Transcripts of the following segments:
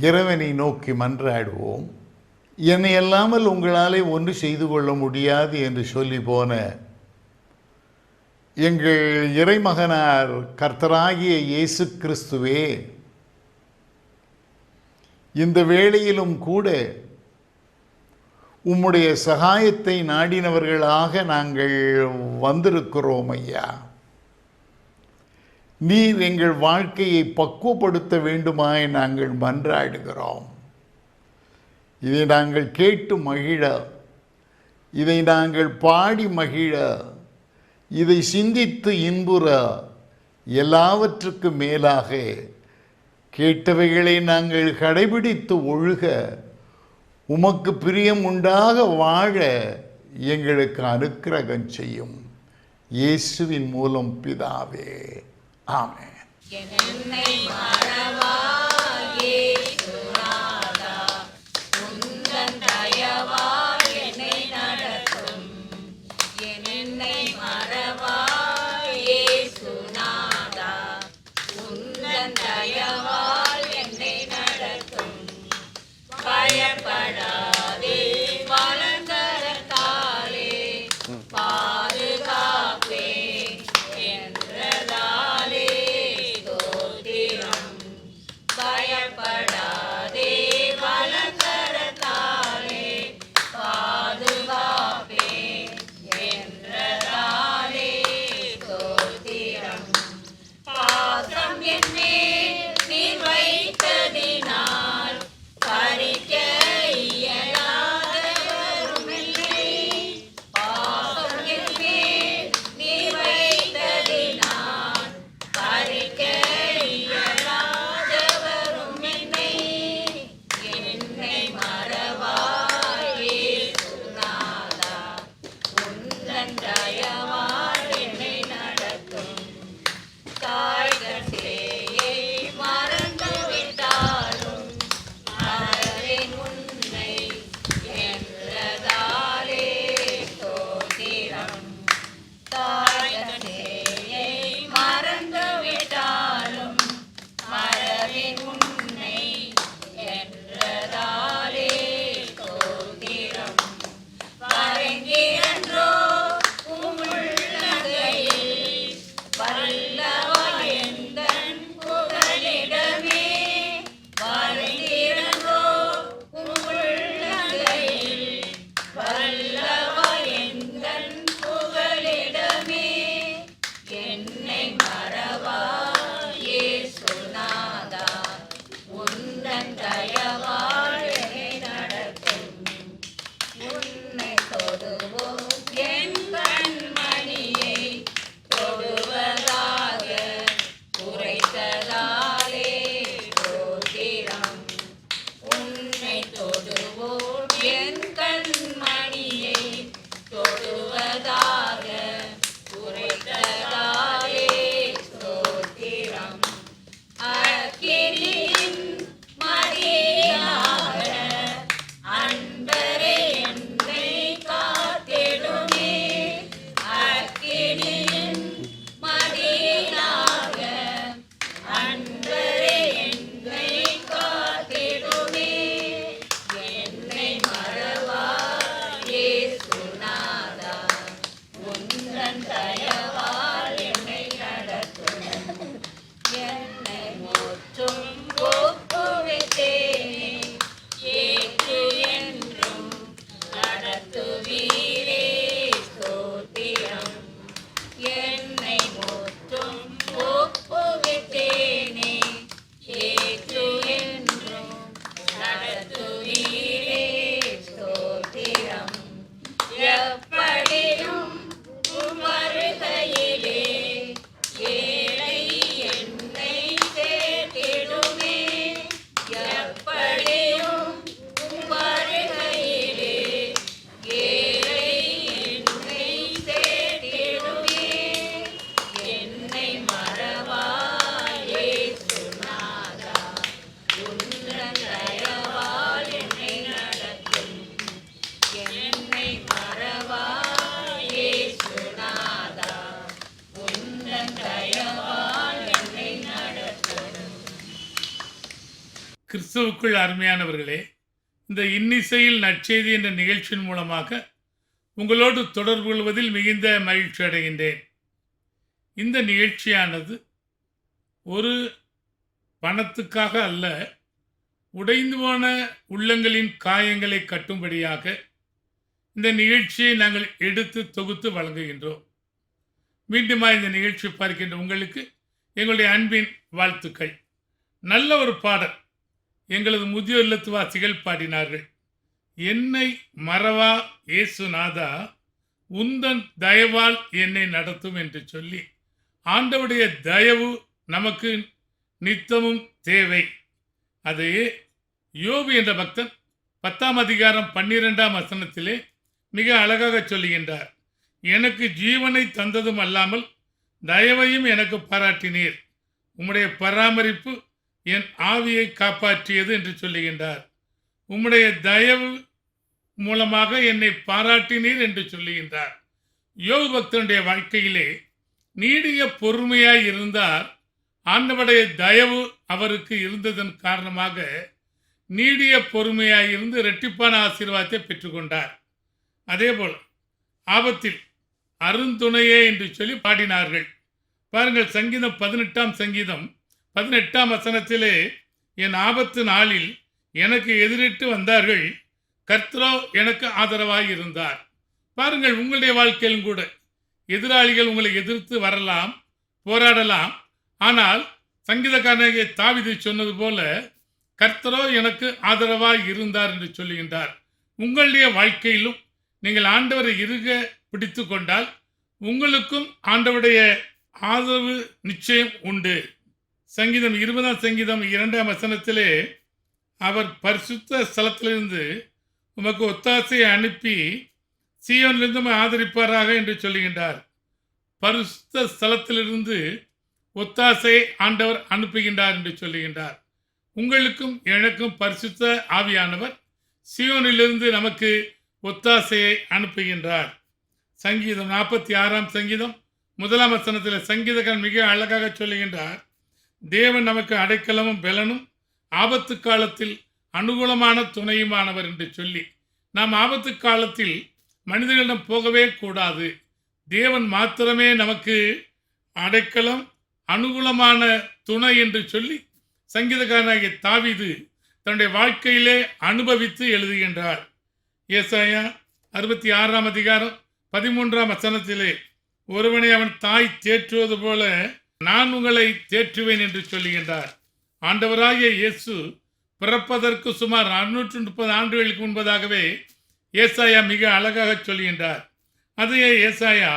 இறைவனை நோக்கி மன்றாடுவோம். என்னை அல்லாமல் உங்களாலே ஒன்று செய்து கொள்ள முடியாது என்று சொல்லி போன எங்கள் இறைமகனார் கர்த்தராகிய இயேசு கிறிஸ்துவே, இந்த வேளையிலும் கூட உம்முடைய சகாயத்தை நாடினவர்களாக நாங்கள் வந்திருக்கிறோம் ஐயா. நீர் எங்கள் வாழ்க்கையை பக்குவப்படுத்த வேண்டுமாய் நாங்கள் மன்றாடுகிறோம். இதை நாங்கள் கேட்டு மகிழ, இதை நாங்கள் பாடி மகிழ, இதை சிந்தித்து இன்புற, எல்லாவற்றுக்கும் மேலாக கேட்டவைகளை நாங்கள் கடைபிடித்து ஒழுக, உமக்கு பிரியம் உண்டாக வாழ எங்களுக்கு அனுக்கிரகம் செய்யும். இயேசுவின் மூலம் பிதாவே, ஆமென். கிறிஸ்துவுக்குள் அருமையானவர்களே, இந்த இன்னிசையில் நற்செய்தி என்ற நிகழ்ச்சியின் மூலமாக உங்களோடு தொடர்பு கொள்வதில் மிகுந்த மகிழ்ச்சி அடைகின்றேன். இந்த நிகழ்ச்சியானது ஒரு பணத்துக்காக அல்ல, உடைந்து போன உள்ளங்களின் காயங்களை கட்டும்படியாக இந்த நிகழ்ச்சியை நாங்கள் எடுத்து தொகுத்து வழங்குகின்றோம். மீண்டுமா இந்த நிகழ்ச்சி பார்க்கின்ற உங்களுக்கு எங்களுடைய அன்பின் வாழ்த்துக்கள். நல்ல ஒரு பாடல் எங்களது முதியோர் இல்லத்துவாசிகள் பாடினார்கள். என்னை மறவா இயேசுநாதா, உந்தன் தயவால் என்னை நடத்தும் என்று சொல்லி, ஆண்டவருடைய தயவு நமக்கு நித்தமும் தேவை. அது யோபு என்ற பக்தன் 10ஆம் அதிகாரம் 12ஆம் வசனத்திலே மிக அழகாக சொல்லுகின்றார். எனக்கு ஜீவனை தந்ததும் அல்லாமல் தயவையும் எனக்கு பாராட்டினீர், உம்முடைய பராமரிப்பு என் ஆவியை காப்பாற்றியது என்று சொல்லுகின்றார். உம்முடைய தயவு மூலமாக என்னை பாராட்டினீர் என்று சொல்லுகின்றார். யோபு பக்தனுடைய வாழ்க்கையிலே நீடிய பொறுமையாய் இருந்தார். ஆண்டவருடைய தயவு அவருக்கு இருந்ததன் காரணமாக நீடிய பொறுமையாய் இருந்து இரட்டிப்பான ஆசீர்வாதத்தை பெற்றுக்கொண்டார். அதேபோல் ஆபத்தில் அருந்துணையே என்று சொல்லி பாடினார்கள். பாருங்கள், சங்கீதம் 18ஆம் சங்கீதம் 18ஆம் வசனத்திலே, என் ஆபத்து நாளில் எனக்கு எதிரிட்டு வந்தார்கள், கர்த்தரோ எனக்கு ஆதரவாய் இருந்தார். பாருங்கள், உங்களுடைய வாழ்க்கையிலும் கூட எதிராளிகள் உங்களை எதிர்த்து வரலாம், போராடலாம். ஆனால் சங்கீதக்காரனாகிய தாவீது சொன்னது போல, கர்த்தரோ எனக்கு ஆதரவாய் இருந்தார் என்று சொல்லுகின்றார். உங்களுடைய வாழ்க்கையிலும் நீங்கள் ஆண்டவரை இறுக பிடித்து கொண்டால் உங்களுக்கும் ஆண்டவருடைய ஆதரவு நிச்சயம் உண்டு. சங்கீதம் 20ஆம் சங்கீதம் 2ஆம் வசனத்திலே, அவர் பரிசுத்த ஸ்தலத்திலிருந்து உமக்கு ஒத்தாசையை அனுப்பி சீயோனிலிருந்து ஆதரிப்பாராக என்று சொல்லுகின்றார். பரிசுத்த ஸ்தலத்திலிருந்து ஒத்தாசையை ஆண்டவர் அனுப்புகின்றார் என்று சொல்லுகின்றார். உங்களுக்கும் எனக்கும் பரிசுத்த ஆவியானவர் சீயோனிலிருந்து நமக்கு ஒத்தாசையை அனுப்புகின்றார். சங்கீதம் 46ஆம் சங்கீதம் 1ஆம் வசனத்தில் சங்கீதக்காரன் மிக அழகாக சொல்லுகின்றார். தேவன் நமக்கு அடைக்கலமும் பலனும் ஆபத்து காலத்தில் அனுகூலமான துணையுமானவர் என்று சொல்லி, நாம் ஆபத்து காலத்தில் மனிதர்களிடம் போகவே கூடாது. தேவன் மாத்திரமே நமக்கு அடைக்கலம், அனுகூலமான துணை என்று சொல்லி சங்கீதக்காரனாகிய தாவீது தன்னுடைய வாழ்க்கையிலே அனுபவித்து எழுதுகின்றார். ஏசாயா 66ஆம் அதிகாரம் 13ஆம் வசனத்திலே, ஒருவனை அவன் தாய் தேற்றுவது போல நான் உங்களை தேற்றுவேன் என்று சொல்லுகின்றார். ஆண்டவராகிய இயேசு பிறப்பதற்கு சுமார் 630 ஆண்டுகளுக்கு முன்பதாகவே ஏசாயா மிக அழகாக சொல்லுகின்றார். அதையே ஏசாயா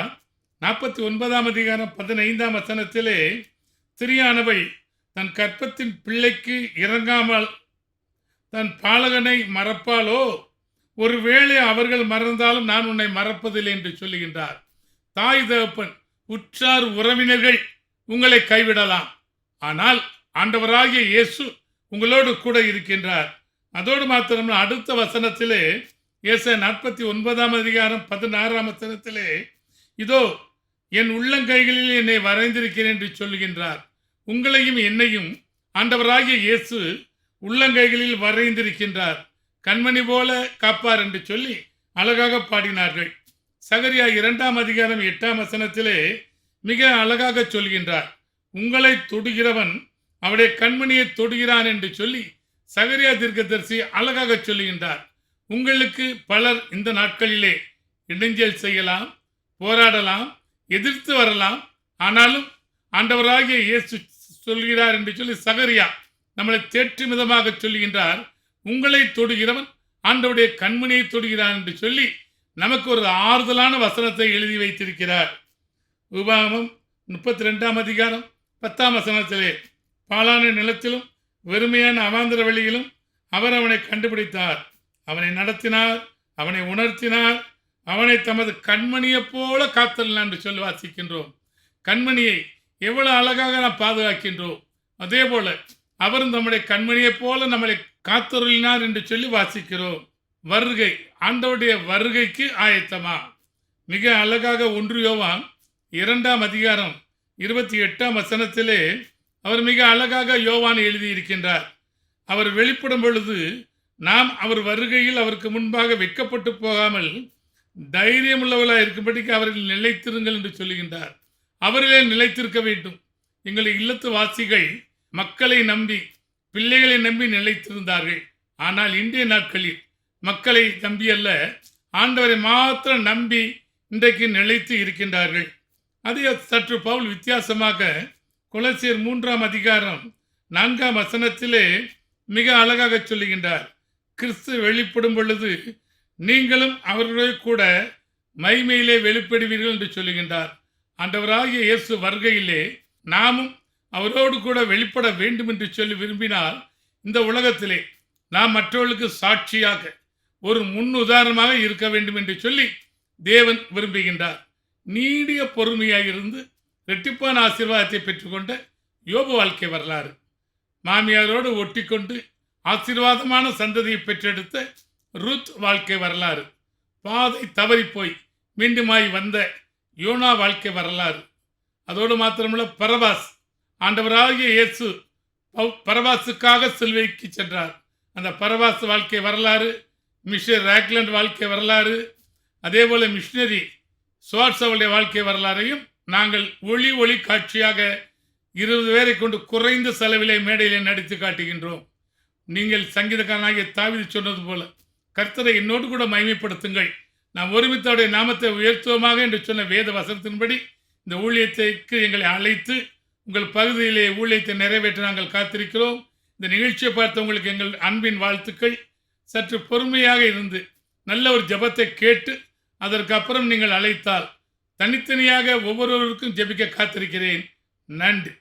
49ஆம் அதிகாரம் 15ஆம் வசனத்திலே, ஸ்திரியானவள் தன் கற்பத்தின் பிள்ளைக்கு இறங்காமல் தன் பாலகனை மறப்பாலோ, ஒருவேளை அவர்கள் மறந்தாலும் நான் உன்னை மறப்பதில்லை என்று சொல்லுகின்றார். தாய் தகப்பன் உற்றார் உறவினர்கள் உங்களை கைவிடலாம், ஆனால் ஆண்டவராகிய இயேசு உங்களோடு கூட இருக்கின்றார். அதோடு மாத்திரம் அடுத்த வசனத்திலே, ஏசாயா 49ஆம் அதிகாரம் 16ஆம் வசனத்திலே, இதோ என் உள்ளங்கைகளில் என்னை வரைந்திருக்கிறேன் என்று சொல்லுகின்றார். உங்களையும் என்னையும் ஆண்டவராகிய இயேசு உள்ளங்கைகளில் வரைந்திருக்கின்றார். கண்மணி போல காப்பார் என்று சொல்லி அழகாக பாடினார்கள். சகரியா 2ஆம் அதிகாரம் 8ஆம் வசனத்திலே மிக அழகாக சொல்கின்றார். உங்களை தொடுகிறவன் அவருடைய கண்மணியை தொடுகிறான் என்று சொல்லி சகரியா தீர்க்கதரிசி அழகாக சொல்லுகின்றார். உங்களுக்கு பலர் இந்த நாட்களிலே இடைஞ்சல் செய்யலாம், போராடலாம், எதிர்த்து வரலாம். ஆனாலும் ஆண்டவராகிய இயேசு சொல்கிறார் என்று சொல்லி சகரியா நம்மளை தேற்றி விதமாக சொல்லுகின்றார். உங்களை தொடுகிறவன் ஆண்டவருடைய கண்மணியை தொடுகிறான் என்று சொல்லி நமக்கு ஒரு ஆறுதலான வசனத்தை எழுதி வைத்திருக்கிறார். உபாகமம் 32ஆம் அதிகாரம் 10ஆம் வசனத்திலே, பாழான நிலத்திலும் வெறுமையான அவாந்தர வழியிலும் அவர் அவனை கண்டுபிடித்தார், அவனை நடத்தினார், அவனை உணர்த்தினார், அவனை தமது கண்மணியைப் போல காத்தல் என்று சொல்லி வாசிக்கின்றோம். கண்மணியை எவ்வளவு அழகாக நாம் பாதுகாக்கின்றோம், அதே போல அவரும் நம்முடைய கண்மணியைப் போல நம்மளை காத்தருளினார் என்று சொல்லி வாசிக்கிறோம். வருகை, ஆண்டவருடைய வருகைக்கு ஆயத்தமா? மிக அழகாக 1 யோவான் 2ஆம் அதிகாரம் 28ஆம் வசனத்திலே அவர் மிக அழகாக யோவான் எழுதியிருக்கின்றார். அவர் வெளிப்படும் பொழுது நாம் அவர் வருகையில் அவருக்கு முன்பாக வெட்கப்பட்டு போகாமல் தைரியம் உள்ளவர்களாக இருக்கும்படிக்கு அவரில் நிலைத்திருங்கள் என்று சொல்லுகின்றார். அவரிலே நிலைத்திருக்க வேண்டும். எங்கள் இல்லத்து வாசிகள் மக்களை நம்பி பிள்ளைகளை நம்பி நிலைத்திருந்தார்கள். ஆனால் இன்றைய நாட்களில் மக்களை நம்பி அல்ல, ஆண்டவரை மாத்திரம் நம்பி இன்றைக்கு நிலைத்து இருக்கின்றார்கள். அதே சற்று பவுல் வித்தியாசமாக கொலோசியர் 3ஆம் அதிகாரம் 4ஆம் வசனத்திலே மிக அழகாக சொல்லுகின்றார். கிறிஸ்து வெளிப்படும் பொழுது நீங்களும் அவர்களுடைய கூட மகிமையிலே வெளிப்படுவீர்கள் என்று சொல்லுகின்றார். ஆண்டவராகிய இயேசு வருகையிலே நாமும் அவரோடு கூட வெளிப்பட வேண்டும் என்று சொல்லி விரும்பினால் இந்த உலகத்திலே நாம் மற்றவர்களுக்கு சாட்சியாக ஒரு முன் உதாரணமாக இருக்க வேண்டும் என்று சொல்லி தேவன் விரும்புகின்றார். நீடிய பொறுமையாக இருந்து இரட்டிப்பான ஆசீர்வாதத்தை பெற்றுக்கொண்ட யோபு வாழ்க்கை வரலாறு, மாமியாரோடு ஒட்டிக்கொண்டு ஆசீர்வாதமான சந்ததியை பெற்றெடுத்த ரூத் வாழ்க்கை வரலாறு, பாதை தவறி போய் மீண்டுமாய் வந்த யோனா வாழ்க்கை வரலாறு, அதோடு மாத்திரமல்ல பரபாஸ், ஆண்டவராகிய இயேசு பரபாசுக்காக சிலுவைக்கு சென்றார். அந்த பரபாஸ் வாழ்க்கை வரலாறு, மிஷர் ராக்லண்ட் வாழ்க்கை வரலாறு, அதே போல மிஷினரி ஸ்வார்ட்ஸ் அவருடைய வாழ்க்கை வரலாறையும் நாங்கள் ஒளி காட்சியாக 20 பேரை கொண்டு குறைந்த செலவிலே மேடையிலே நடித்து காட்டுகின்றோம். நீங்கள் சங்கீதக்காரனாகிய தாவீது சொன்னது போல கர்த்தரை என்னோடு கூட மகிமைப்படுத்துங்கள், நாம் ஒருமித்தோடைய நாமத்தை உயர்த்துவோமாக என்று சொன்ன வேத வசனத்தின்படி இந்த ஊழியத்திற்கு எங்களை அழைத்து உங்கள் பகுதியிலே ஊழியத்தை நிறைவேற்ற நாங்கள் காத்திருக்கிறோம். இந்த நிகழ்ச்சியை பார்த்த உங்களுக்கு எங்கள் அன்பின் வாழ்த்துக்கள். சற்று பொறுமையாக இருந்து நல்ல ஒரு ஜெபத்தை கேட்டு அதற்கு அப்புறம் நீங்கள் அழைத்தால் தனித்தனியாக ஒவ்வொருவருக்கும் ஜெபிக்க காத்திருக்கிறேன். நன்றி.